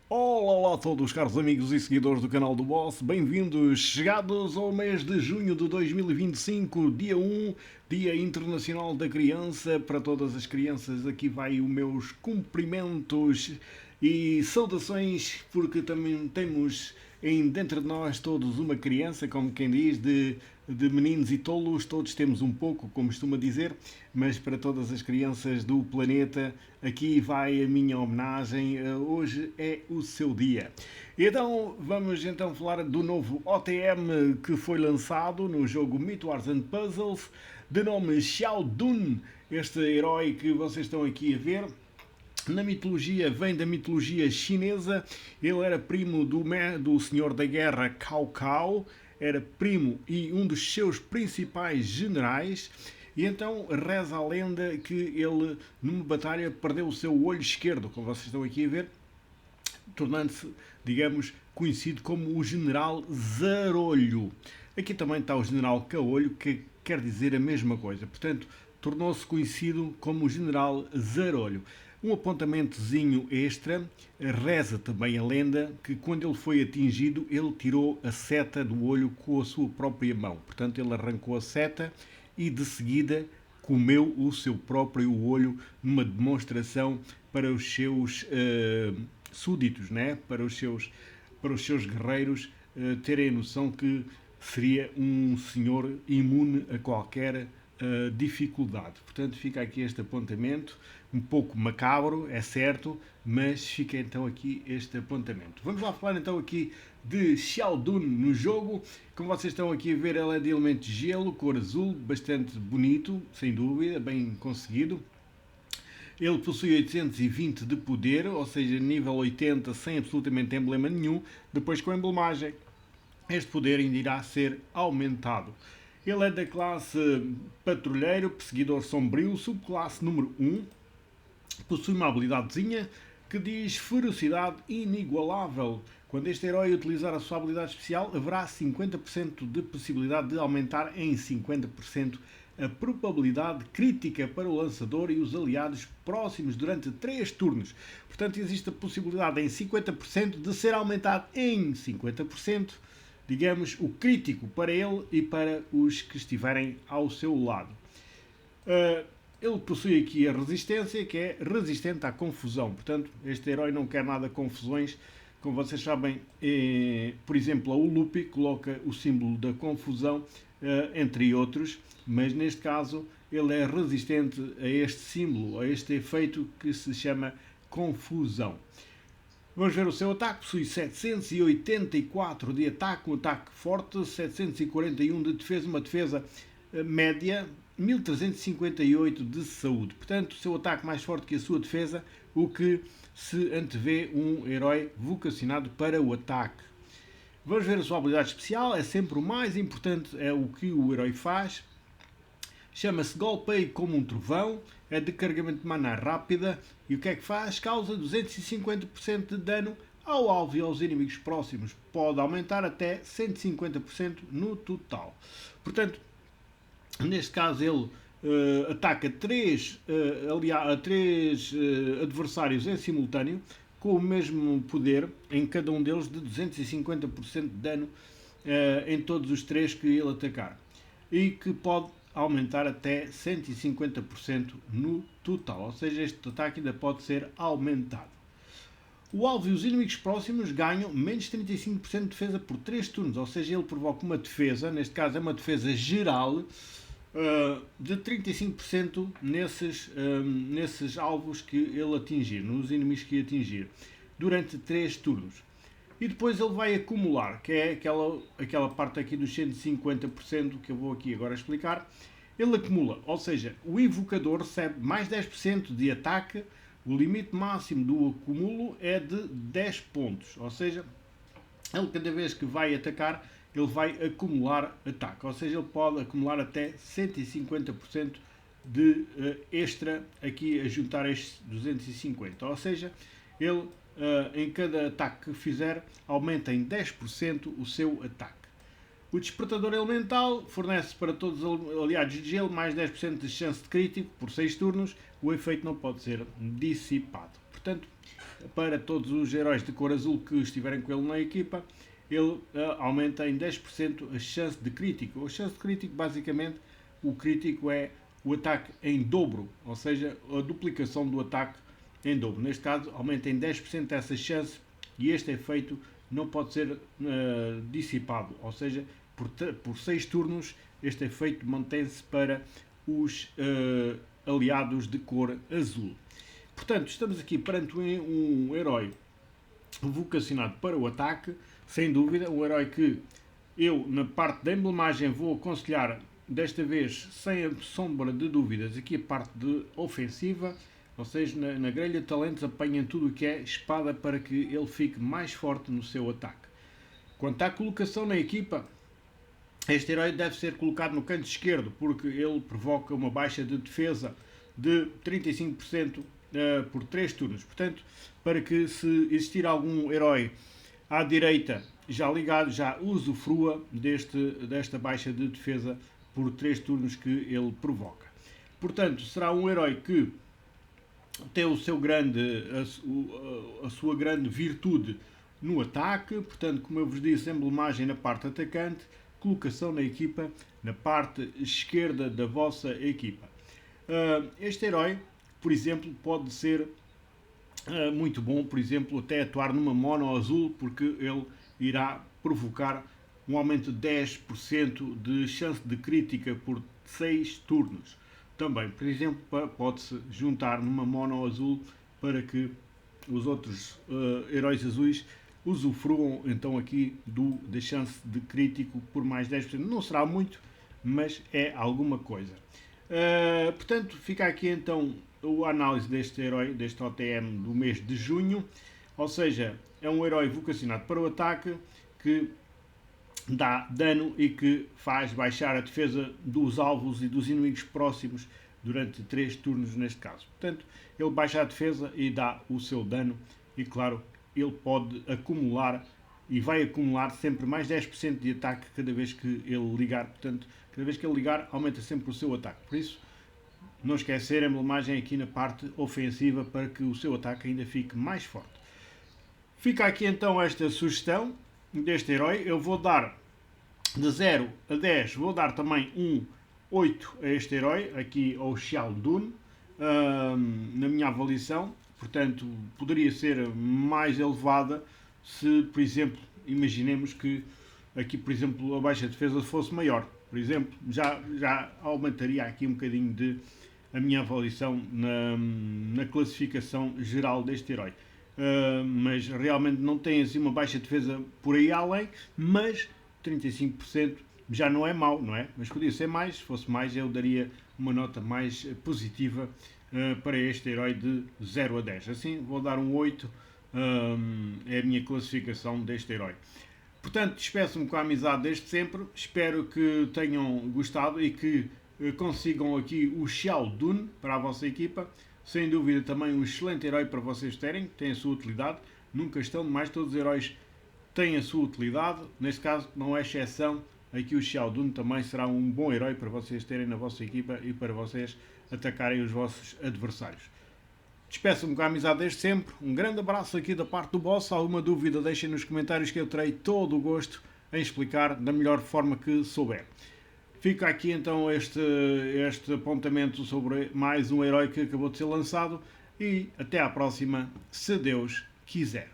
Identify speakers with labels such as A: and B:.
A: Olá, olá a todos, caros amigos e seguidores do canal do Boss, bem-vindos, chegados ao mês de junho de 2025, dia 1, Dia Internacional da Criança. Para todas as crianças, aqui vai os meus cumprimentos e saudações, porque também temos dentro de nós todos uma criança, como quem diz, de meninos e tolos, todos temos um pouco, como costuma dizer, mas para todas as crianças do planeta, aqui vai a minha homenagem. Hoje é o seu dia. Então, vamos então falar do novo OTM que foi lançado no jogo Myth Wars and Puzzles, de nome Xiao Dun, este herói que vocês estão aqui a ver. Na mitologia, vem da mitologia chinesa. Ele era primo do Senhor da Guerra Cao Cao, era primo e um dos seus principais generais. E então reza a lenda que ele, numa batalha, perdeu o seu olho esquerdo, como vocês estão aqui a ver, tornando-se, digamos, conhecido como o General Zarolho. Aqui também está o General Caolho, que quer dizer a mesma coisa. Portanto, tornou-se conhecido como o General Zarolho. Um apontamentozinho extra, reza também a lenda que quando ele foi atingido, ele tirou a seta do olho com a sua própria mão. Portanto, ele arrancou a seta e de seguida comeu o seu próprio olho numa demonstração para os seus súditos, né? para os seus guerreiros terem a noção que seria um senhor imune a qualquer dificuldade. Portanto, fica aqui este apontamento, um pouco macabro, é certo, mas fica então aqui este apontamento. Vamos lá falar então aqui de Xiaodun no jogo. Como vocês estão aqui a ver, ela é de elemento de gelo, cor azul, bastante bonito, sem dúvida, bem conseguido. Ele possui 820 de poder, ou seja, nível 80, sem absolutamente emblema nenhum. Depois, com a emblemagem, este poder ainda irá ser aumentado. Ele é da classe Patrulheiro, Perseguidor Sombrio, subclasse número 1. Possui uma habilidadezinha que diz Ferocidade Inigualável. Quando este herói utilizar a sua habilidade especial, haverá 50% de possibilidade de aumentar em 50% a probabilidade crítica para o lançador e os aliados próximos durante 3 turnos. Portanto, existe a possibilidade em 50% de ser aumentado em 50%, digamos, o crítico para ele e para os que estiverem ao seu lado. Ele possui aqui a resistência, que é resistente à confusão. Portanto, este herói não quer nada de confusões. Como vocês sabem, por exemplo, a Ulupi coloca o símbolo da confusão, entre outros, mas neste caso ele é resistente a este símbolo, a este efeito que se chama confusão. Vamos ver o seu ataque. Possui 784 de ataque, um ataque forte, 741 de defesa, uma defesa média, 1358 de saúde. Portanto, o seu ataque mais forte que a sua defesa, o que se antevê um herói vocacionado para o ataque. Vamos ver a sua habilidade especial. É sempre o mais importante, é o que o herói faz. Chama-se Golpeio como um Trovão, é de carregamento de mana rápida e o que é que faz? Causa 250% de dano ao alvo e aos inimigos próximos. Pode aumentar até 150% no total. Portanto, neste caso ele ataca 3 adversários em simultâneo com o mesmo poder em cada um deles de 250% de dano em todos os 3 que ele atacar. E que pode aumentar até 150% no total, ou seja, este ataque ainda pode ser aumentado. O alvo e os inimigos próximos ganham menos 35% de defesa por 3 turnos, ou seja, ele provoca uma defesa, neste caso é uma defesa geral, de 35% nesses alvos que ele atingir, nos inimigos que atingir, durante 3 turnos. E depois ele vai acumular, que é aquela parte aqui dos 150% que eu vou aqui agora explicar. Ele acumula, ou seja, o invocador recebe mais 10% de ataque, o limite máximo do acúmulo é de 10 pontos, ou seja, ele cada vez que vai atacar, ele vai acumular ataque, ou seja, ele pode acumular até 150% de extra aqui a juntar estes 250, ou seja, ele em cada ataque que fizer, aumenta em 10% o seu ataque. O despertador elemental fornece para todos os aliados de gelo mais 10% de chance de crítico por 6 turnos. O efeito não pode ser dissipado. Portanto, Portanto, para todos os heróis de cor azul que estiverem com ele na equipa, ele aumenta em 10% a chance de crítico. A chance de crítico, basicamente, o crítico é o ataque em dobro, ou seja, a duplicação do ataque em dobro. Neste caso, aumenta em 10% essa chance e este efeito não pode ser dissipado, ou seja, por 6 turnos este efeito mantém-se para os aliados de cor azul. Portanto, estamos aqui perante um herói vocacionado para o ataque, sem dúvida, um herói que eu, na parte da emblemagem, vou aconselhar, desta vez, sem a sombra de dúvidas, aqui a parte de ofensiva, ou seja, na grelha de talentos apanhem tudo o que é espada para que ele fique mais forte no seu ataque. Quanto à colocação na equipa, este herói deve ser colocado no canto esquerdo, porque ele provoca uma baixa de defesa de 35% por 3 turnos. Portanto, para que se existir algum herói à direita já ligado, já usufrua desta baixa de defesa por 3 turnos que ele provoca. Portanto, será um herói que tem a sua grande virtude no ataque. Portanto, como eu vos disse, emblemagem na parte atacante, colocação na equipa na parte esquerda da vossa equipa. Este herói, por exemplo, pode ser muito bom, por exemplo, até atuar numa mono azul, porque ele irá provocar um aumento de 10% de chance de crítica por 6 turnos. Também, por exemplo, pode-se juntar numa mono azul para que os outros heróis azuis usufruam então aqui da chance de crítico por mais 10%. Não será muito, mas é alguma coisa. Portanto, fica aqui então a análise deste herói, deste OTM do mês de junho. Ou seja, é um herói vocacionado para o ataque que dá dano e que faz baixar a defesa dos alvos e dos inimigos próximos durante 3 turnos neste caso. Portanto, ele baixa a defesa e dá o seu dano e, claro, ele pode acumular e vai acumular sempre mais 10% de ataque cada vez que ele ligar. Portanto, cada vez que ele ligar, aumenta sempre o seu ataque. Por isso, não esquecer a emblemagem aqui na parte ofensiva para que o seu ataque ainda fique mais forte. Fica aqui então esta sugestão deste herói. Eu vou dar de 0 a 10, vou dar também um 8 a este herói, aqui ao Xiao Dun, na minha avaliação. Portanto, poderia ser mais elevada se, por exemplo, imaginemos que aqui, por exemplo, a baixa defesa fosse maior. Por exemplo, já aumentaria aqui um bocadinho a minha avaliação na classificação geral deste herói. Mas realmente não tem assim uma baixa defesa por aí além, mas 35% já não é mau, não é? Mas podia ser mais, se fosse mais eu daria uma nota mais positiva para este herói de 0 a 10. Assim vou dar um 8, é a minha classificação deste herói. Portanto, despeço-me com a amizade desde sempre, espero que tenham gostado e que consigam aqui o Xiao Dun para a vossa equipa. Sem dúvida também um excelente herói para vocês terem, tem a sua utilidade, nunca estão demais, todos os heróis têm a sua utilidade, neste caso não é exceção, aqui o Xiao Dun também será um bom herói para vocês terem na vossa equipa e para vocês atacarem os vossos adversários. Despeço-me com a amizade desde sempre, um grande abraço aqui da parte do boss, alguma dúvida deixem nos comentários que eu terei todo o gosto em explicar da melhor forma que souber. Fica aqui então este apontamento sobre mais um herói que acabou de ser lançado e até à próxima, se Deus quiser.